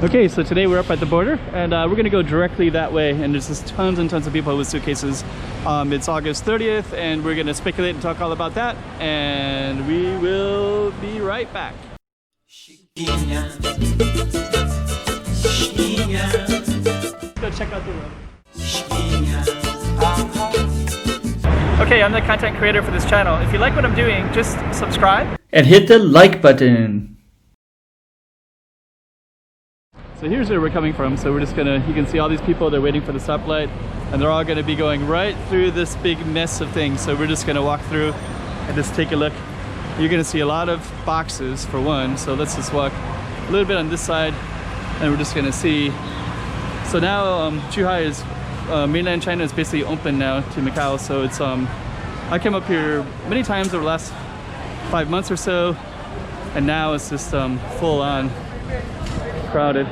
Okay, so today we're up at the border and we're gonna go directly that way, and there's just tons and tons of people with suitcases. It's August 30th and we're gonna speculate and talk all about that, and we will be right back. Go check out the road. Okay, I'm the content creator for this channel. If you like what I'm doing, just subscribe and hit the like button. So here's where we're coming from. So we're just gonna, you can see all these people, they're waiting for the stoplight, and they're all gonna be going right through this big mess of things. So we're just gonna walk through and just take a look. You're gonna see a lot of boxes for one. So let's just walk a little bit on this side and we're just gonna see. So now Zhuhai is, mainland China is basically open now to Macau. So it's, I came up here many times over the last 5 months or so, and now it's just full on crowded.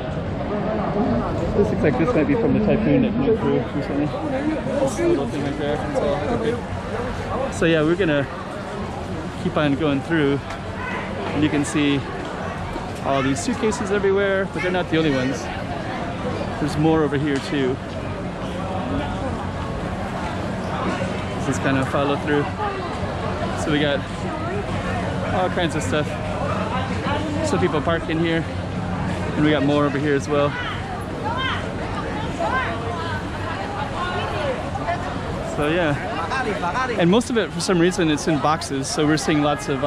This looks like this might be from the typhoon that went through recently. This little thing right there. So yeah, we're gonna keep on going through, and you can see all these suitcases everywhere, but they're not the only ones. There's more over here too. Just kind of follow through. So we got all kinds of stuff. Some people park in here, and we got more over here as well. So yeah, and most of it for some reason it's in boxes. So we're seeing lots of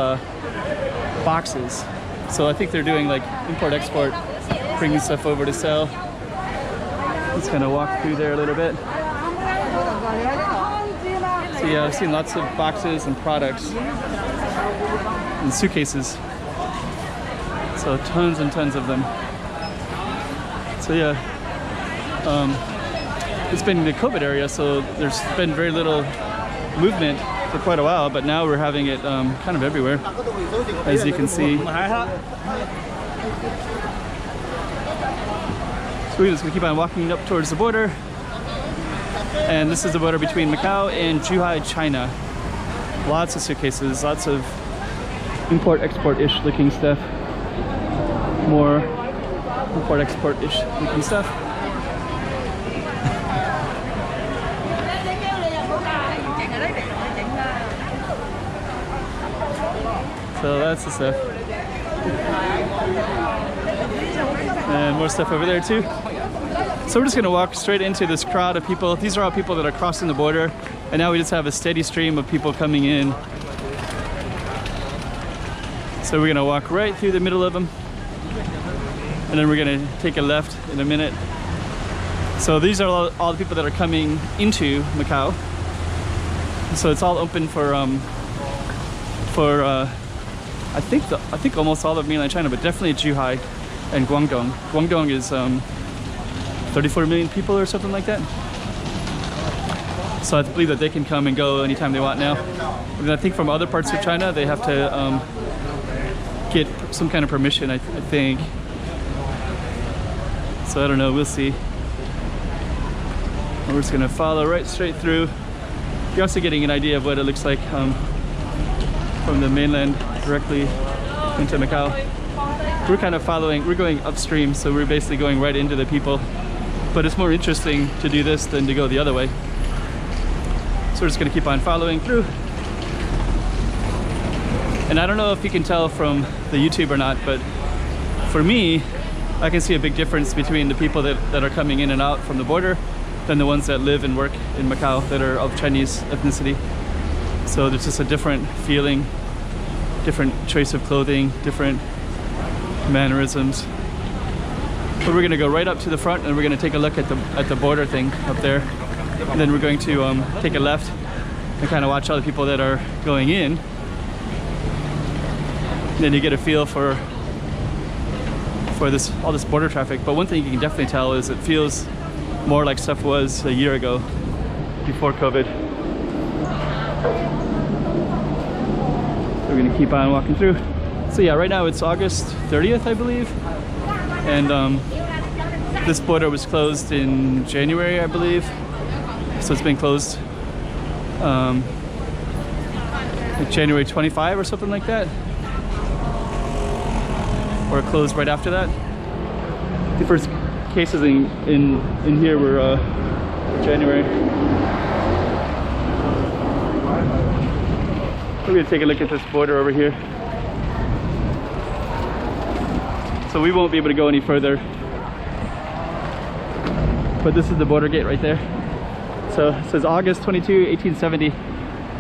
boxes. So I think they're doing like import-export, bringing stuff over to sell. Let's kind of walk through there a little bit. So yeah, I've seen lots of boxes and products and suitcases. So tons and tons of them. So yeah, it's been the COVID area, so there's been very little movement for quite a while, but now we're having it kind of everywhere, as you can see. So we're just gonna keep on walking up towards the border. And this is the border between Macau and Zhuhai, China. Lots of suitcases, lots of import-export-ish looking stuff. More import-export-ish looking stuff. So that's the stuff. And more stuff over there too. So we're just gonna walk straight into this crowd of people. These are all people that are crossing the border, and now we just have a steady stream of people coming in. So we're gonna walk right through the middle of them, and then we're gonna take a left in a minute. So these are all the people that are coming into Macau. So it's all open for I think almost all of mainland China, but definitely Zhuhai and Guangdong. Guangdong is 34 million people or something like that. So I believe that they can come and go anytime they want now. And I think from other parts of China, they have to get some kind of permission, I think. So I don't know, we'll see. We're just gonna follow right straight through. You're also getting an idea of what it looks like from the mainland directly into Macau. We're kind of following, we're going upstream, so we're basically going right into the people. But it's more interesting to do this than to go the other way. So we're just gonna keep on following through. And I don't know if you can tell from the YouTube or not, but for me, I can see a big difference between the people that are coming in and out from the border than the ones that live and work in Macau that are of Chinese ethnicity. So there's just a different feeling, different choice of clothing, different mannerisms. But we're gonna go right up to the front and we're gonna take a look at the border thing up there. And then we're going to take a left and kind of watch all the people that are going in. And then you get a feel for all this border traffic. But one thing you can definitely tell is it feels more like stuff was a year ago, before COVID. We're gonna keep on walking through. So yeah, right now it's August 30th, I believe. And this border was closed in January, I believe. So it's been closed like January 25 or something like that. Or closed right after that. The first cases in here were January. We're gonna take a look at this border over here. So we won't be able to go any further. But this is the border gate right there. So it says August 22, 1870.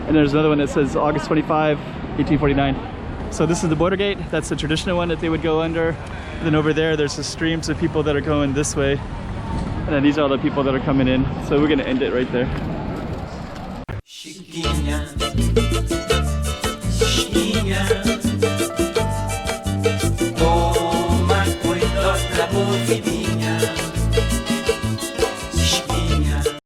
And there's another one that says August 25, 1849. So this is the border gate. That's the traditional one that they would go under. And then over there, there's the streams of people that are going this way. And then these are all the people that are coming in. So we're gonna end it right there.